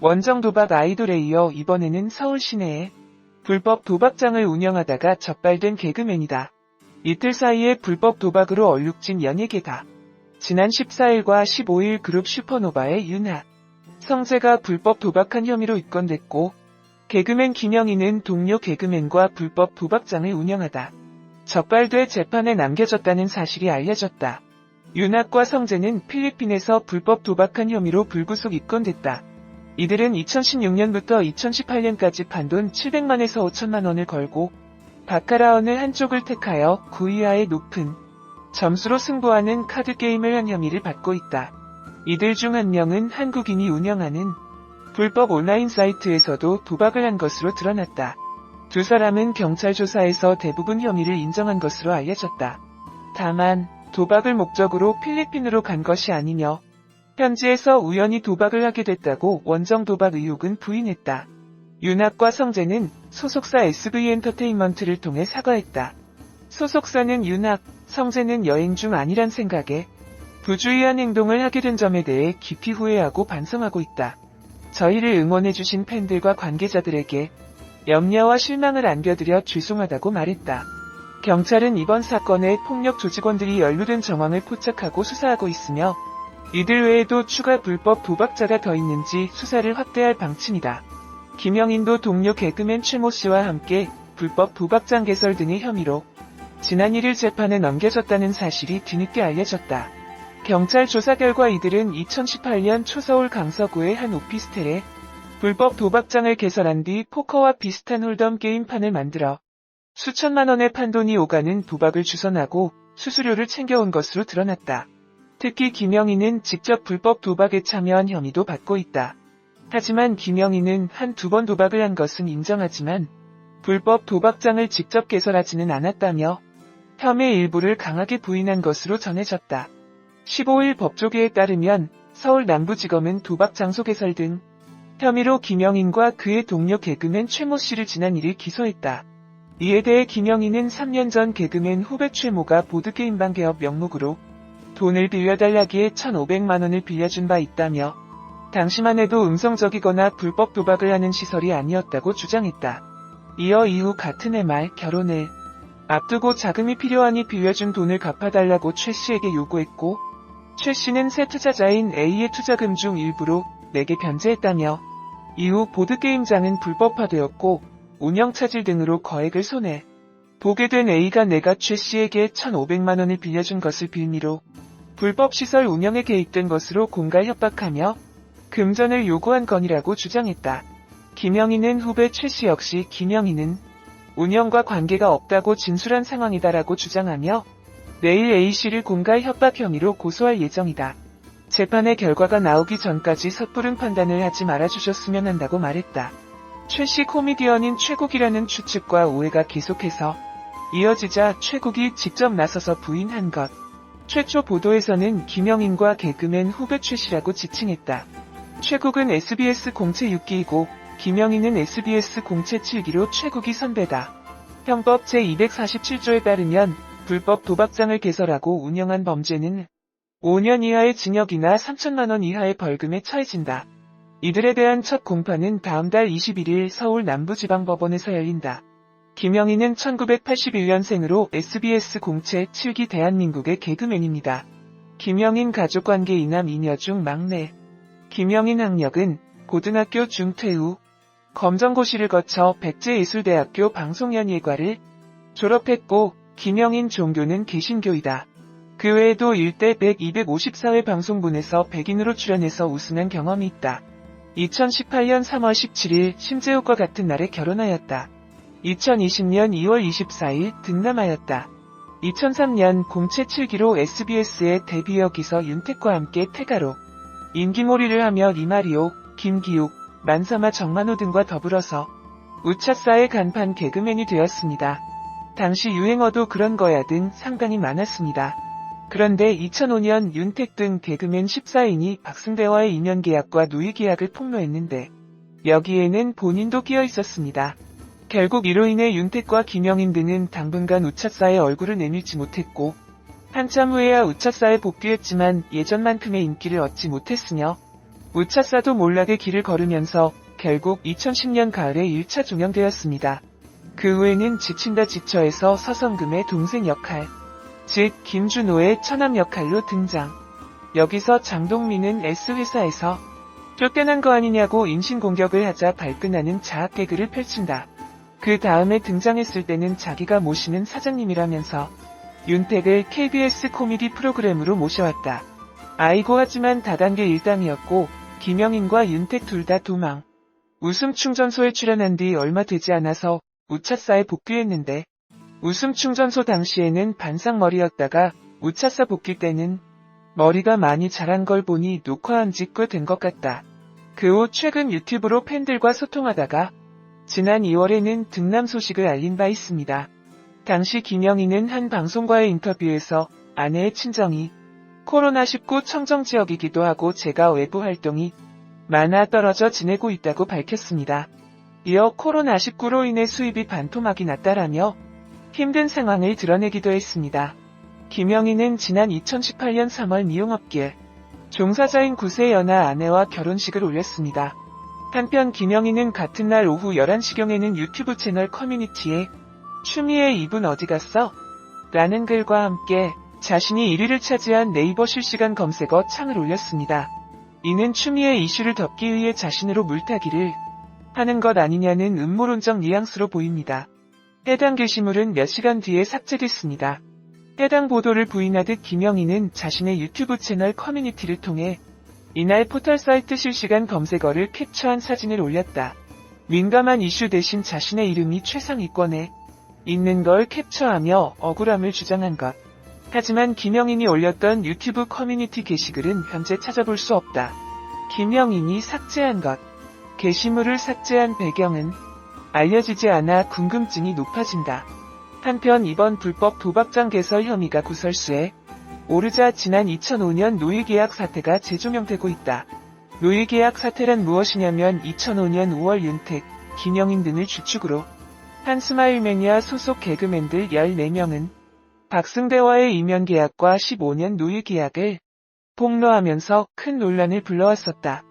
원정 도박 아이돌에 이어 이번에는 서울 시내에 불법 도박장을 운영하다가 적발된 개그맨이다. 이틀 사이에 불법 도박으로 얼룩진 연예계다. 지난 14일과 15일 그룹 슈퍼노바의 윤하, 성재가 불법 도박한 혐의로 입건됐고, 개그맨 김영희는 동료 개그맨과 불법 도박장을 운영하다 적발돼 재판에 남겨졌다는 사실이 알려졌다. 윤학과 성재는 필리핀에서 불법 도박한 혐의로 불구속 입건됐다. 이들은 2016년부터 2018년까지 판돈 700만에서 5천만 원을 걸고 바카라원을 한쪽을 택하여 9위하의 높은 점수로 승부하는 카드게임을 한 혐의를 받고 있다. 이들 중 한 명은 한국인이 운영하는 불법 온라인 사이트에서도 도박을 한 것으로 드러났다. 두 사람은 경찰 조사에서 대부분 혐의를 인정한 것으로 알려졌다. 다만 도박을 목적으로 필리핀으로 간 것이 아니며 현지에서 우연히 도박을 하게 됐다고 원정 도박 의혹은 부인했다. 윤학과 성재는 소속사 SV엔터테인먼트를 통해 사과했다. 소속사는 윤학, 성재는 여행 중 아니란 생각에 부주의한 행동을 하게 된 점에 대해 깊이 후회하고 반성하고 있다. 저희를 응원해주신 팬들과 관계자들에게 염려와 실망을 안겨드려 죄송하다고 말했다. 경찰은 이번 사건에 폭력 조직원들이 연루된 정황을 포착하고 수사하고 있으며 이들 외에도 추가 불법 도박자가 더 있는지 수사를 확대할 방침이다. 김영인도 동료 개그맨 최모 씨와 함께 불법 도박장 개설 등의 혐의로 지난 1일 재판에 넘겨졌다는 사실이 뒤늦게 알려졌다. 경찰 조사 결과 이들은 2018년 초서울 강서구의 한 오피스텔에 불법 도박장을 개설한 뒤 포커와 비슷한 홀덤 게임판을 만들어 수천만 원의 판돈이 오가는 도박을 주선하고 수수료를 챙겨온 것으로 드러났다. 특히 김영희는 직접 불법 도박에 참여한 혐의도 받고 있다. 하지만 김영희는 한두 번 도박을 한 것은 인정하지만 불법 도박장을 직접 개설하지는 않았다며 혐의 일부를 강하게 부인한 것으로 전해졌다. 15일 법조계에 따르면 서울 남부지검은 도박 장소 개설 등 혐의로 김영인과 그의 동료 개그맨 최모 씨를 지난 1일 기소했다. 이에 대해 김영희는 3년 전 개그맨 후배 최모가 보드게임방 개업 명목으로 돈을 빌려달라기에 1,500만 원을 빌려준 바 있다며 당시만 해도 음성적이거나 불법 도박을 하는 시설이 아니었다고 주장했다. 이어 이후 같은 해 말 결혼을 앞두고 자금이 필요하니 빌려준 돈을 갚아달라고 최 씨에게 요구했고 최 씨는 새 투자자인 A의 투자금 중 일부로 내게 변제했다며 이후 보드게임장은 불법화되었고 운영차질 등으로 거액을 손해 보게 된 A가 내가 최 씨에게 1,500만 원을 빌려준 것을 빌미로 불법 시설 운영에 개입된 것으로 공갈 협박하며 금전을 요구한 건이라고 주장했다. 김영희는 후배 최 씨 역시 김영희는 운영과 관계가 없다고 진술한 상황이다라고 주장하며 내일 A씨를 공갈 협박 혐의로 고소할 예정이다. 재판의 결과가 나오기 전까지 섣부른 판단을 하지 말아주셨으면 한다고 말했다. 최 씨 코미디언인 최국이라는 추측과 오해가 계속해서 이어지자 최국이 직접 나서서 부인한 것. 최초 보도에서는 김영인과 개그맨 후배 최 씨라고 지칭했다. 최국은 SBS 공채 6기이고 김영인은 SBS 공채 7기로 최국이 선배다. 형법 제247조에 따르면 불법 도박장을 개설하고 운영한 범죄는 5년 이하의 징역이나 3천만 원 이하의 벌금에 처해진다. 이들에 대한 첫 공판은 다음 달 21일 서울 남부지방법원에서 열린다. 김영희는 1981년생으로 SBS 공채 7기 대한민국의 개그맨입니다. 김영인 가족관계 이남 이녀 중 막내. 김영인 학력은 고등학교 중퇴 후 검정고시를 거쳐 백제예술대학교 방송연예과를 졸업했고 김영인 종교는 개신교이다. 그 외에도 1대 100, 254회 방송분에서 백인으로 출연해서 우승한 경험이 있다. 2018년 3월 17일 심재욱과 같은 날에 결혼하였다. 2020년 2월 24일 등남하였다. 2003년 공채 7기로 SBS의 데뷔 여기서 윤택과 함께 태가로 인기몰이를 하며 이마리오, 김기욱, 만사마 정만호 등과 더불어서 우차사의 간판 개그맨이 되었습니다. 당시 유행어도 그런 거야 등 상당히 많았습니다. 그런데 2005년 윤택 등 개그맨 14인이 박승대와의 인연계약과 누이계약을 폭로했는데 여기에는 본인도 끼어 있었습니다. 결국 이로 인해 윤택과 김영인 등은 당분간 우차사의 얼굴을 내밀지 못했고 한참 후에야 우차사에 복귀했지만 예전만큼의 인기를 얻지 못했으며 우차사도 몰락의 길을 걸으면서 결국 2010년 가을에 1차 종영되었습니다. 그 후에는 지친다 지쳐에서 서성금의 동생 역할, 즉 김준호의 처남 역할로 등장. 여기서 장동민은 S회사에서 쫓겨난 거 아니냐고 인신공격을 하자 발끈하는 자학 개그를 펼친다. 그 다음에 등장했을 때는 자기가 모시는 사장님이라면서 윤택을 KBS 코미디 프로그램으로 모셔왔다. 아이고 하지만 다단계 일당이었고 김영인과 윤택 둘 다 도망. 웃음 충전소에 출연한 뒤 얼마 되지 않아서 우차사에 복귀했는데 웃음 충전소 당시에는 반상머리였다가 우차사 복귀 때는 머리가 많이 자란 걸 보니 녹화한 지 꽤 된 것 같다. 그 후 최근 유튜브로 팬들과 소통하다가 지난 2월에는 등남 소식을 알린 바 있습니다. 당시 김영희는 한 방송과의 인터뷰에서 아내의 친정이 코로나19 청정지역이기도 하고 제가 외부 활동이 많아 떨어져 지내고 있다고 밝혔습니다. 이어 코로나19로 인해 수입이 반토막이 났다라며 힘든 상황을 드러내기도 했습니다. 김영희는 지난 2018년 3월 미용업계 종사자인 9세 연하 아내와 결혼식을 올렸습니다. 한편 김영희는 같은 날 오후 11시경에는 유튜브 채널 커뮤니티에 추미애 이분 어디 갔어? 라는 글과 함께 자신이 1위를 차지한 네이버 실시간 검색어 창을 올렸습니다. 이는 추미애 이슈를 덮기 위해 자신으로 물타기를 하는 것 아니냐는 음모론적 뉘앙스로 보입니다. 해당 게시물은 몇 시간 뒤에 삭제됐습니다. 해당 보도를 부인하듯 김영희는 자신의 유튜브 채널 커뮤니티를 통해 이날 포털 사이트 실시간 검색어를 캡처한 사진을 올렸다. 민감한 이슈 대신 자신의 이름이 최상위권에 있는 걸 캡처하며 억울함을 주장한 것. 하지만 김영인이 올렸던 유튜브 커뮤니티 게시글은 현재 찾아볼 수 없다. 김영인이 삭제한 것. 게시물을 삭제한 배경은 알려지지 않아 궁금증이 높아진다. 한편 이번 불법 도박장 개설 혐의가 구설수에 오르자 지난 2005년 노예계약 사태가 재조명되고 있다. 노예계약 사태란 무엇이냐면 2005년 5월 윤택, 김영인 등을 주축으로 한 스마일매니아 소속 개그맨들 14명은 박승대와의 이면계약과 15년 노예계약을 폭로하면서 큰 논란을 불러왔었다.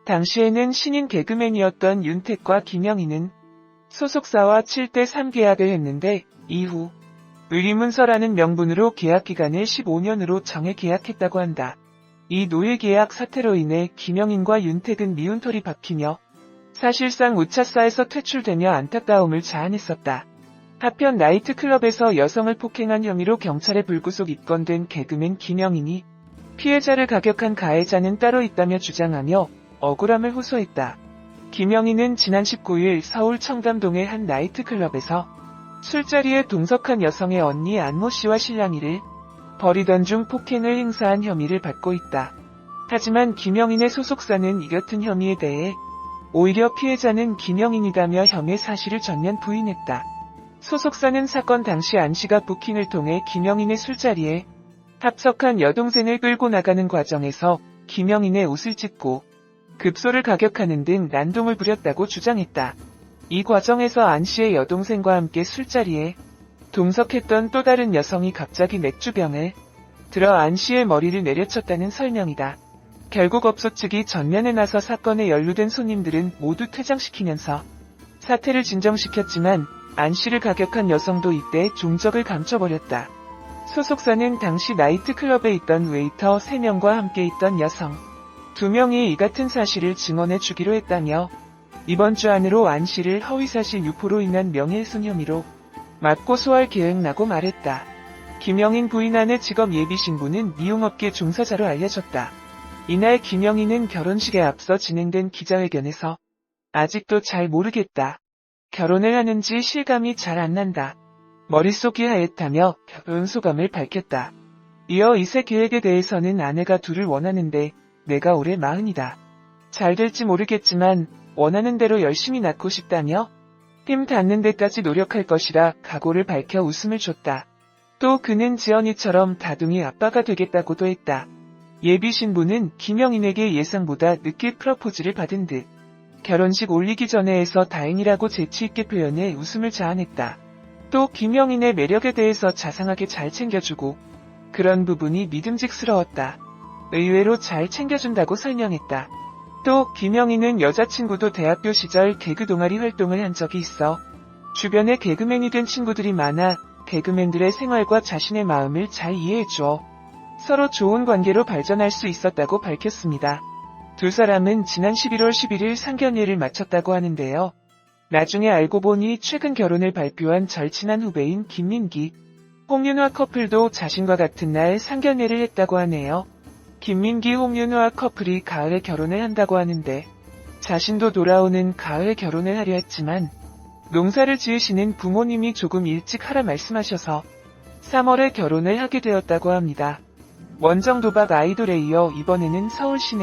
당시에는 신인 개그맨이었던 윤택과 김영희는 소속사와 7대3 계약을 했는데 이후 의리문서라는 명분으로 계약기간을 15년으로 정해 계약했다고 한다. 이 노예계약 사태로 인해 김영인과 윤택은 미운 털이 박히며 사실상 우차사에서 퇴출되며 안타까움을 자아냈었다. 한편 나이트클럽에서 여성을 폭행한 혐의로 경찰에 불구속 입건된 개그맨 김영인이 피해자를 가격한 가해자는 따로 있다며 주장하며 억울함을 호소했다. 김영인은 지난 19일 서울 청담동의 한 나이트클럽에서 술자리에 동석한 여성의 언니 안모 씨와 실랑이를 벌이던 중 폭행을 행사한 혐의를 받고 있다. 하지만 김영인의 소속사는 이 같은 혐의에 대해 오히려 피해자는 김영인이다며 혐의 사실을 전면 부인했다. 소속사는 사건 당시 안 씨가 부킹을 통해 김영인의 술자리에 합석한 여동생을 끌고 나가는 과정에서 김영인의 옷을 찢고 급소를 가격하는 등 난동을 부렸다고 주장했다. 이 과정에서 안 씨의 여동생과 함께 술자리에 동석했던 또 다른 여성이 갑자기 맥주병을 들어 안 씨의 머리를 내려쳤다는 설명이다. 결국 업소 측이 전면에 나서 사건에 연루된 손님들은 모두 퇴장시키면서 사태를 진정시켰지만 안 씨를 가격한 여성도 이때 종적을 감춰버렸다. 소속사는 당시 나이트클럽에 있던 웨이터 3명과 함께 있던 여성 2명이 이 같은 사실을 증언해 주기로 했다며 이번 주 안으로 안 씨를 허위사실 유포로 인한 명예훼손 혐의로 맞고소할 계획이라고 말했다. 김영인 부인안의 직업 예비신부는 미용업계 종사자로 알려졌다. 이날 김영인은 결혼식에 앞서 진행된 기자회견에서 아직도 잘 모르겠다. 결혼을 하는지 실감이 잘 안 난다. 머릿속이 하얗다며 결혼 소감을 밝혔다. 이어 2세 계획에 대해서는 아내가 둘을 원하는데 내가 올해 40이다. 잘 될지 모르겠지만 원하는 대로 열심히 낳고 싶다며 힘 닿는 데까지 노력할 것이라 각오를 밝혀 웃음을 줬다. 또 그는 지연이처럼 다둥이 아빠가 되겠다고도 했다. 예비 신부는 김영인에게 예상보다 늦게 프러포즈를 받은 듯 결혼식 올리기 전에 해서 다행이라고 재치있게 표현해 웃음을 자아냈다. 또 김영인의 매력에 대해서 자상하게 잘 챙겨주고 그런 부분이 믿음직스러웠다. 의외로 잘 챙겨준다고 설명했다. 또 김영희는 여자친구도 대학교 시절 개그 동아리 활동을 한 적이 있어 주변에 개그맨이 된 친구들이 많아 개그맨들의 생활과 자신의 마음을 잘 이해해줘 서로 좋은 관계로 발전할 수 있었다고 밝혔습니다. 두 사람은 지난 11월 11일 상견례를 마쳤다고 하는데요. 나중에 알고 보니 최근 결혼을 발표한 절친한 후배인 김민기, 홍윤화 커플도 자신과 같은 날 상견례를 했다고 하네요. 김민기, 홍윤화 커플이 가을에 결혼을 한다고 하는데 자신도 돌아오는 가을에 결혼을 하려 했지만 농사를 지으시는 부모님이 조금 일찍 하라 말씀하셔서 3월에 결혼을 하게 되었다고 합니다. 원정 도박 아이돌에 이어 이번에는 서울 시내